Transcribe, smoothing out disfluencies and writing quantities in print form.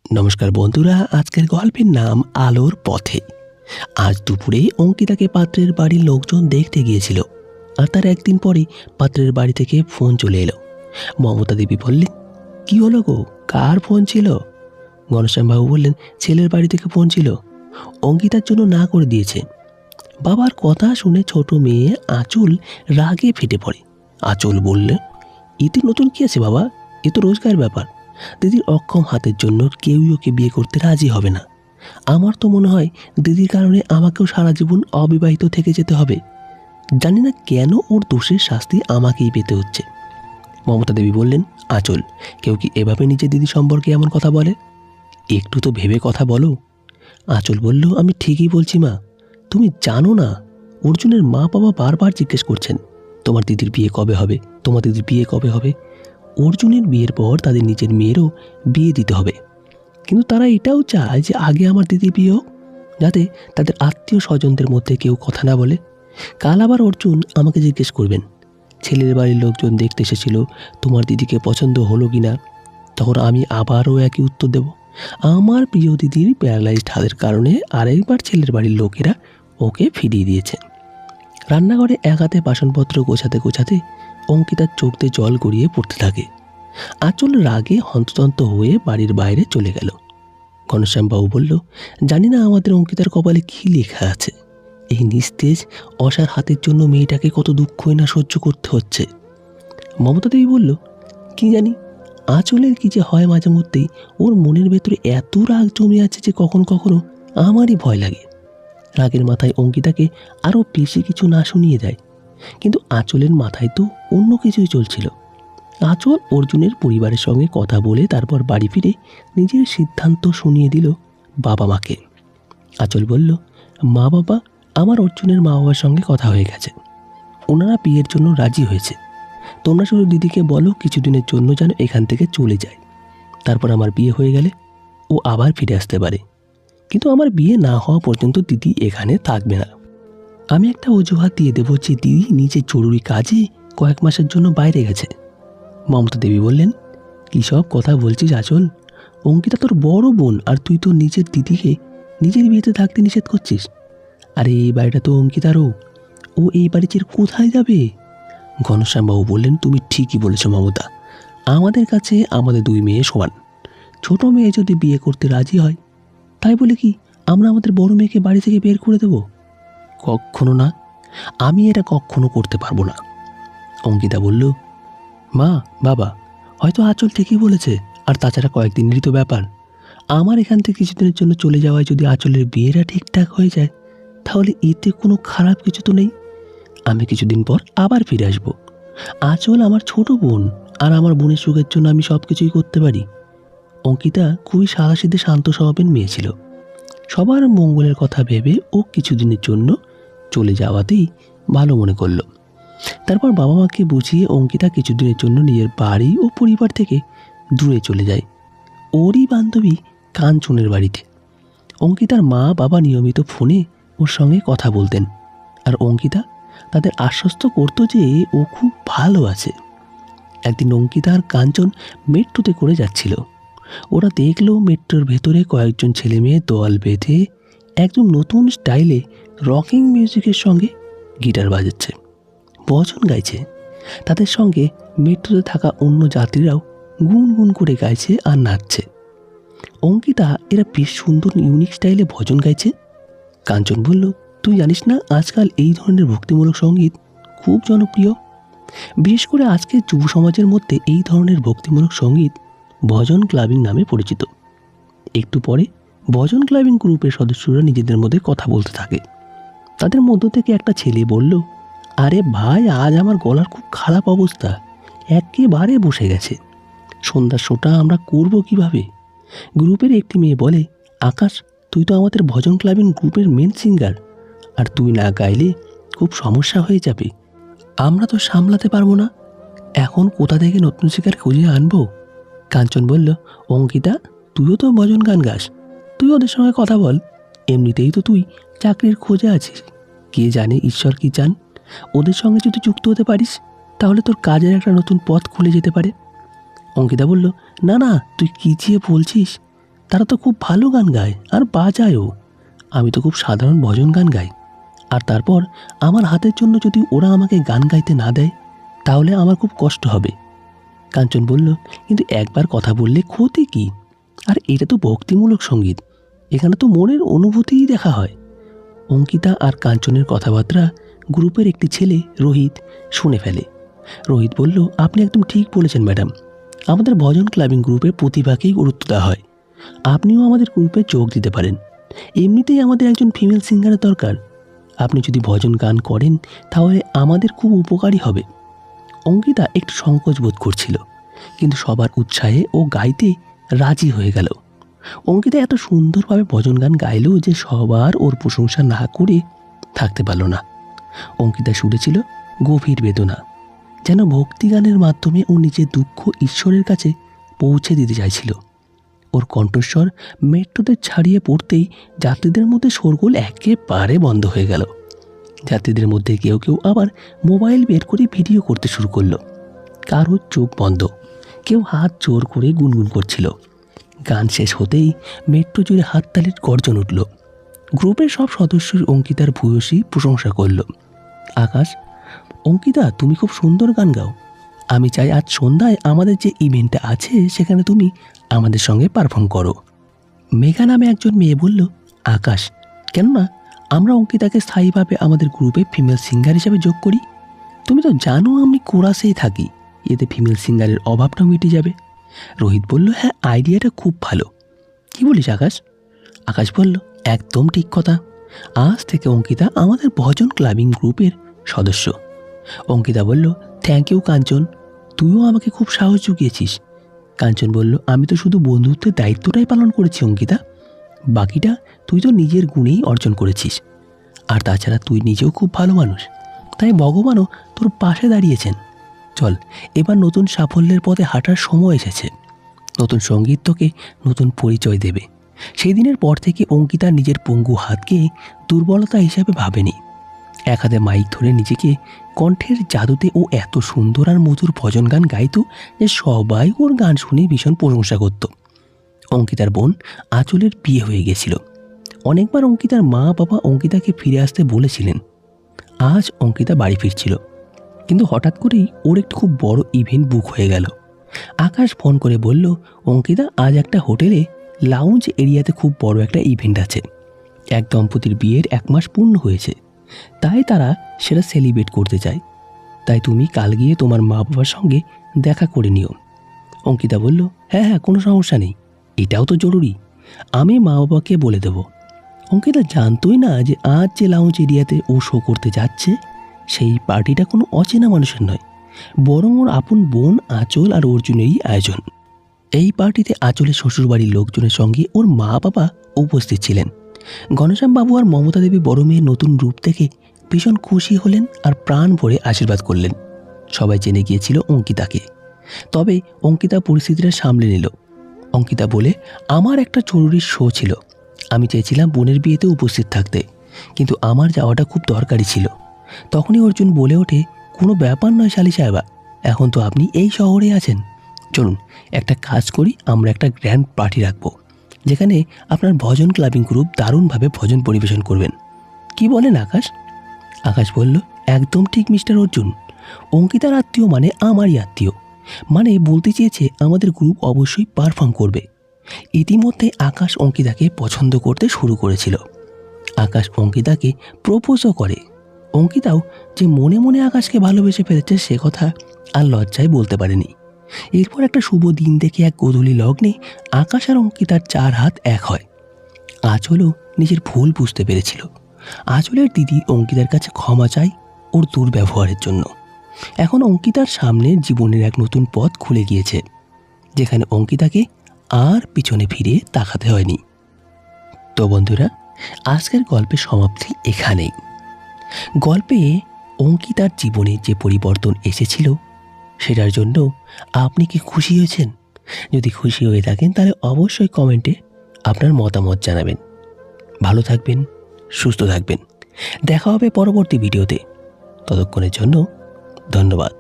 নমস্কার বন্ধুরা, আজকের গল্পের নাম আলোর পথে। আজ দুপুরে অঙ্কিতাকে পাত্রের বাড়ির লোকজন দেখতে গিয়েছিল, আর তার একদিন পরে পাত্রের বাড়ি থেকে ফোন চলে এলো। মমতা দেবী বললেন, কি হলো গো, কার ফোন ছিল? ঘনশ্যামবাবু বললেন, ছেলের বাড়ি থেকে ফোন ছিল, অঙ্কিতার জন্য না করে দিয়েছে। বাবার কথা শুনে ছোট মেয়ে আঁচল রাগে ফেটে পড়ে। আঁচল বললে, এতে নতুন কি আছে বাবা, এ তো রোজগার ব্যাপার। দিদির অক্ষম হাতের জন্য কেউই ওকে বিয়ে করতে রাজি হবে না। আমার তো মনে হয় দিদির কারণে আমাকেও সারা জীবন অবিবাহিত থেকে যেতে হবে। জানি না কেন ওর দোষের শাস্তি আমাকেই পেতে হচ্ছে। মমতা দেবী বললেন, আঁচল, কেউ কি এভাবে নিজের দিদি সম্পর্কে এমন কথা বলে? একটু তো ভেবে কথা বলো। আঁচল বলল, আমি ঠিকই বলছি মা, তুমি জানো না, অর্জুনের মা বাবা বারবার জিজ্ঞেস করছেন, তোমার দিদির বিয়ে কবে হবে, তোমার দিদির বিয়ে কবে হবে। অর্জুনের বিয়ের পর তাদের নিজের মেয়েরও বিয়ে দিতে হবে, কিন্তু তারা এটাও চায় যে আগে আমার দিদির বিয়ে হোক, যাতে তাদের আত্মীয় স্বজনদের মধ্যে কেউ কথা না বলে। কাল আবার অর্জুন আমাকে জিজ্ঞেস করবেন, ছেলের বাড়ির লোকজন দেখতে এসেছিল, তোমার দিদিকে পছন্দ হলো কি না। তখন আমি আবারও একই উত্তর দেব, আমার প্রিয় দিদির প্যারালাইজড হাতের কারণে আরেকবার ছেলের বাড়ির লোকেরা ওকে ফিরিয়ে দিয়েছে। রান্নাঘরে এক হাতে বাসনপত্র গোছাতে গোছাতে অঙ্কিতার চোখ দিয়ে জল গড়িয়ে পড়তে থাকে। আঁচল রাগে হন্তদন্ত হয়ে বাড়ির বাইরে চলে গেল। ঘনশ্যামবাবু বলল, জানি না আমাদের অঙ্কিতার কপালে কী লেখা আছে। এই নিস্তেজ অসার হাতের জন্য মেয়েটাকে কত দুঃখই না সহ্য করতে হচ্ছে। মমতা দেবী বলল, কি জানি, আঁচলের কি যে হয় মাঝে মধ্যেই, ওর মনের ভেতরে এত রাগ জমে আছে যে কখনো কখনো আমারই ভয় লাগে। রাগের মাথায় অঙ্কিতাকে আরও বেশি কিছু না শুনিয়ে দেয়, কিন্তু আঁচলের মাথায় তো অন্য কিছুই চলছিল। আঁচল অর্জুনের পরিবারের সঙ্গে কথা বলে তারপর বাড়ি ফিরে নিজের সিদ্ধান্ত শুনিয়ে দিল বাবা মাকে। আঁচল বলল, মা বাবা, আমার অর্জুনের মা বাবার সঙ্গে কথা হয়ে গেছে, ওনারা বিয়ের জন্য রাজি হয়েছে। তোমরা শুধু দিদিকে বলো কিছুদিনের জন্য যেন এখান থেকে চলে যায়, তারপর আমার বিয়ে হয়ে গেলে ও আবার ফিরে আসতে পারে। কিন্তু আমার বিয়ে না হওয়া পর্যন্ত দিদি এখানে থাকবে না। আমি একটা অজুহাত দিয়ে দেবো যে দিদি নিজের জরুরি কাজে কয়েক মাসের জন্য বাইরে গেছে। মমতা দেবী বললেন, কী সব কথা বলছিস আঁচল? অঙ্কিতা তোর বড় বোন, আর তুই তো নিজের দিদিকে নিজের বিয়েতে থাকতে নিষেধ করছিস। আরে এই বাড়িটা তো অঙ্কিতারও, ও এই বাড়ি ছেড়ে কোথায় যাবে? ঘনশ্যামবাবু বললেন, তুমি ঠিকই বলেছ মমতা, আমাদের কাছে আমাদের দুই মেয়ে সমান। ছোট মেয়ে যদি বিয়ে করতে রাজি হয়, তাই বলে কি আমরা আমাদের বড় মেয়েকে বাড়ি থেকে বের করে দেব? কখনো না, আমি এটা কখনো করতে পারবো না। অঙ্কিতা বলল, মা বাবা, হয়তো আঁচল ঠিকই বলেছে, আর তাছাড়া কয়েকদিনেরই তো ব্যাপার। আমার এখান থেকে কিছুদিনের জন্য চলে যাওয়ায় যদি আঁচলের বিয়েটা ঠিকঠাক হয়ে যায়, তাহলে এতে কোনো খারাপ কিছু তো নেই। আমি কিছুদিন পর আবার ফিরে আসব। আঁচল আমার ছোট বোন, আর আমার বোনের সুখের জন্য আমি সব কিছুই করতে পারি। অঙ্কিতা খুবই সাদাসিধে শান্ত স্বভাবের মেয়ে ছিল। সবার মঙ্গলের কথা ভেবে ও কিছুদিনের জন্য চলে যাওয়াতেই ভালো মনে করল। তারপর বাবা মাকে বুঝিয়ে অঙ্কিতা কিছুদিনের জন্য নিজের বাড়ি ও পরিবার থেকে দূরে চলে যায়, ওরই বান্ধবী কাঞ্চনের বাড়িতে। অঙ্কিতার মা বাবা নিয়মিত ফোনে ওর সঙ্গে কথা বলতেন, আর অঙ্কিতা তাদের আশ্বস্ত করত যে ও খুব ভালো আছে। একদিন অঙ্কিতা আর কাঞ্চন মেট্রোতে করে যাচ্ছিল। ওরা দেখলো মেট্রোর ভেতরে কয়েকজন ছেলে মেয়ে দল বেঁধে একদম নতুন স্টাইলে রকিং মিউজিকের সঙ্গে গিটার বাজাচ্ছে, ভজন গাইছে। তাদের সঙ্গে মেট্রোতে থাকা অন্য যাত্রীরাও গুনগুন করে গাইছে আর নাচছে। অঙ্কিতা, এরা বেশ সুন্দর ইউনিক স্টাইলে ভজন গাইছে। কাঞ্চন বলল, তুই জানিস না আজকাল এই ধরনের ভক্তিমূলক সঙ্গীত খুব জনপ্রিয়। বিশেষ করে আজকের যুব সমাজের মধ্যে এই ধরনের ভক্তিমূলক সঙ্গীত ভজন ক্লাবিং নামে পরিচিত। একটু পরে ভজন ক্লাবিং গ্রুপের সদস্যরা নিজেদের মধ্যে কথা বলতে থাকে। তাদের মধ্য থেকে একটা ছেলে বলল, আরে ভাই, আজ আমার গলার খুব খারাপ অবস্থা, একেবারে বসে গেছে। সন্ধ্যার শোটা আমরা করব কিভাবে? গ্রুপের একটি মেয়ে বলে, আকাশ, তুই তো আমাদের ভজন ক্লাবিং গ্রুপের মেন সিঙ্গার, আর তুই না গাইলে খুব সমস্যা হয়ে যাবে, আমরা তো সামলাতে পারবো না। এখন কোথা থেকে নতুন শিকার খুঁজে আনবো? কাঞ্চন বলল, অঙ্কিতা, তুইও তো ভজন গান গাস, তুই ওদের সঙ্গে কথা বল। এমনিতেই তো তুই চাকরির খোঁজে আছিস, কে জানে ঈশ্বর কি চান। ওদের সঙ্গে যদি যুক্ত হতে পারিস, তাহলে তোর কাজের একটা নতুন পথ খুলে যেতে পারে। অঙ্কিতা বলল, না না, তুই কী যে বলছিস, তারা তো খুব ভালো গান গায় আর বাজায়ও। আমি তো খুব সাধারণ ভজন গান গাই। আর তারপর আমার হাতের জন্য যদি ওরা আমাকে গান গাইতে না দেয় তাহলে আমার খুব কষ্ট হবে। কাঞ্চন বলল, কিন্তু একবার কথা বললে ক্ষতি কি? আর এটা তো ভক্তিমূলক সঙ্গীত, এখানে তো মনের অনুভূতিই দেখা হয়। অঙ্কিতা আর কাঞ্চনের কথাবার্তা গ্রুপের একটি ছেলে রোহিত শুনে ফেলে। রোহিত বলল, আপনি একদম ঠিক বলেছেন ম্যাডাম, আমাদের ভজন ক্লাবিং গ্রুপে প্রতিভাকেই গুরুত্ব দেওয়া হয়। আপনিও আমাদের গ্রুপে যোগ দিতে পারেন। এমনিতেই আমাদের একজন ফিমেল সিঙ্গারের দরকার। আপনি যদি ভজন গান করেন তাহলে আমাদের খুব উপকারী হবে। অঙ্কিতা একটু সংকোচ বোধ করছিল, কিন্তু সবার উৎসাহে ও গাইতে রাজি হয়ে গেল। অঙ্কিতা এত সুন্দরভাবে ভজন গান গাইল যে সবার ওর প্রশংসা না করে থাকতে পারল না। অঙ্কিতা সুরে ছিল গভীর বেদনা, যেন ভক্তিগানের মাধ্যমে ও নিজের দুঃখ ঈশ্বরের কাছে পৌঁছে দিতে চাইছিল। ওর কণ্ঠস্বর মেট্রোদের ছাড়িয়ে পড়তেই যাত্রীদের মধ্যে শোরগোল একেবারে বন্ধ হয়ে গেল। যাত্রীদের মধ্যে কেউ কেউ আবার মোবাইল বের করে ভিডিও করতে শুরু করলো। কারোর চোখ বন্ধ, কেউ হাত জোর করে গুনগুন করছিল। গান শেষ হতেই মেট্রো জুড়ে হাততালির গর্জন উঠল। গ্রুপের সব সদস্যই অঙ্কিতার ভূয়সী প্রশংসা করল। আকাশ, অঙ্কিতা তুমি খুব সুন্দর গান গাও। আমি চাই আজ সন্ধ্যায় আমাদের যে ইভেন্টটা আছে সেখানে তুমি আমাদের সঙ্গে পারফর্ম করো। মেঘা নামে একজন মেয়ে বলল, আকাশ, কেননা আমরা অঙ্কিতাকে স্থায়ীভাবে আমাদের গ্রুপে ফিমেল সিঙ্গার হিসেবে যোগ করি। তুমি তো জানো আমি কোরাসেই থাকি, এতে ফিমেল সিঙ্গারের অভাবটা মিটে যাবে। রোহিত বলল, হ্যাঁ, আইডিয়াটা খুব ভালো। কি বলিস আকাশ? আকাশ বলল, একদম ঠিক কথা। আজ থেকে অঙ্কিতা আমাদের ভজন ক্লাবিং গ্রুপের সদস্য। অঙ্কিতা বলল, থ্যাংক ইউ কাঞ্চন, তুইও আমাকে খুব সাহস জুগিয়েছিস। কাঞ্চন বলল, আমি তো শুধু বন্ধুত্বের দায়িত্বটাই পালন করেছি অঙ্কিতা, বাকিটা তুই তো নিজের গুণেই অর্জন করেছিস। আর তাছাড়া তুই নিজেও খুব ভালো মানুষ, তাই ভগবানও তোর পাশে দাঁড়িয়েছেন। চল, এবার নতুন সাফল্যের পথে হাঁটার সময় এসেছে। নতুন সঙ্গীত তোকে নতুন পরিচয় দেবে। সেই দিনের পর থেকে অঙ্কিতা নিজের পঙ্গু হাতকে দুর্বলতা হিসাবে ভাবেনি। এক হাতে মাইক ধরে নিজেকে কণ্ঠের জাদুতে ও এত সুন্দর আর মধুর ভজন গান গাইত যে সবাই ওর গান শুনে ভীষণ প্রশংসা করত। অঙ্কিতার বোন আঁচলের বিয়ে হয়ে গেছিল। অনেকবার অঙ্কিতার মা বাবা অঙ্কিতাকে ফিরে আসতে বলেছিলেন। আজ অঙ্কিতা বাড়ি ফিরছিল, কিন্তু হঠাৎ করেই ওর একটু খুব বড় ইভেন্ট বুক হয়ে গেল। আকাশ ফোন করে বলল, অঙ্কিতা, আজ একটা হোটেলে লাউঞ্জ এরিয়াতে খুব বড় একটা ইভেন্ট আছে। এক দম্পতির বিয়ের 1 মাস পূর্ণ হয়েছে, তাই তারা সেটা সেলিব্রেট করতে চায়। তাই তুমি কাল গিয়ে তোমার মা বাবার সঙ্গে দেখা করে নিও। অঙ্কিতা বলল, হ্যাঁ হ্যাঁ, কোনো সমস্যা নেই, এটাও তো জরুরি, আমি মা বাবাকে বলে দেব। অঙ্কিতা জানতোই না যে আজ যে লাউঞ্জ এরিয়াতে ও শো করতে যাচ্ছে সেই পার্টিটা কোনো অচেনা মানুষের নয়, বরং ওর আপন বোন আঁচল আর অর্জুনেরই আয়োজন। এই পার্টিতে আঁচলের শ্বশুরবাড়ির লোকজনের সঙ্গে ওর মা বাবা উপস্থিত ছিলেন। ঘনশ্যামবাবু আর মমতা দেবী বড় মেয়ের নতুন রূপ দেখে ভীষণ খুশি হলেন আর প্রাণ ভরে আশীর্বাদ করলেন। সবাই জেনে গিয়েছিল অঙ্কিতাকে, তবে অঙ্কিতা পরিস্থিতিটা সামলে নিল। অঙ্কিতা বলে, আমার একটা জরুরি শো ছিল, আমি চেয়েছিলাম বোনের বিয়েতে উপস্থিত থাকতে, কিন্তু আমার যাওয়াটা খুব দরকারি ছিল। তখনই অর্জুন বলে ওঠে, কোনো ব্যাপার নয় শালি সাহেবা, এখন তো আপনি এই শহরে আছেন, চলুন একটা কাজ করি, আমরা একটা গ্র্যান্ড পার্টি রাখবো যেখানে আপনার ভজন ক্লাবিং গ্রুপ দারুণভাবে ভজন পরিবেশন করবেন। কি বলেন আকাশ? আকাশ বলল, একদম ঠিক মিস্টার অর্জুন, অঙ্কিতার আত্মীয় মানে আমারই আত্মীয়, মানে বলতে চেয়েছে আমাদের গ্রুপ অবশ্যই পারফর্ম করবে। ইতিমধ্যে আকাশ অঙ্কিতাকে পছন্দ করতে শুরু করেছিল। আকাশ অঙ্কিতাকে প্রপোজও করে। অঙ্কিতাও যে মনে মনে আকাশকে ভালোবেসে ফেলেছে সে কথা আর লজ্জায় বলতে পারেনি। এরপর একটা শুভ দিন দেখে এক গোধূলি লগ্নে আকাশ আর অঙ্কিতার 4 হাত এক হয়। আঁচলও নিজের ভুল বুঝতে পেরেছিল। আঁচলের দিদি অঙ্কিতার কাছে ক্ষমা চায় ওর দুর্ব্যবহারের জন্য। এখন অঙ্কিতার সামনে জীবনের এক নতুন পথ খুলে গিয়েছে, যেখানে অঙ্কিতাকে আর পিছনে ফিরে তাকাতে হয়নি। তো বন্ধুরা, আজকের গল্পের সমাপ্তি এখানেই। গল্পে অঙ্কিতার জীবনে যে পরিবর্তন এসেছিল সেটার জন্য আপনি কি খুশি হয়েছেন? যদি খুশি হয়ে থাকেন তাহলে অবশ্যই কমেন্টে আপনার মতামত জানাবেন। ভালো থাকবেন, সুস্থ থাকবেন, দেখা হবে পরবর্তী ভিডিওতে। ততক্ষণের জন্য ধন্যবাদ।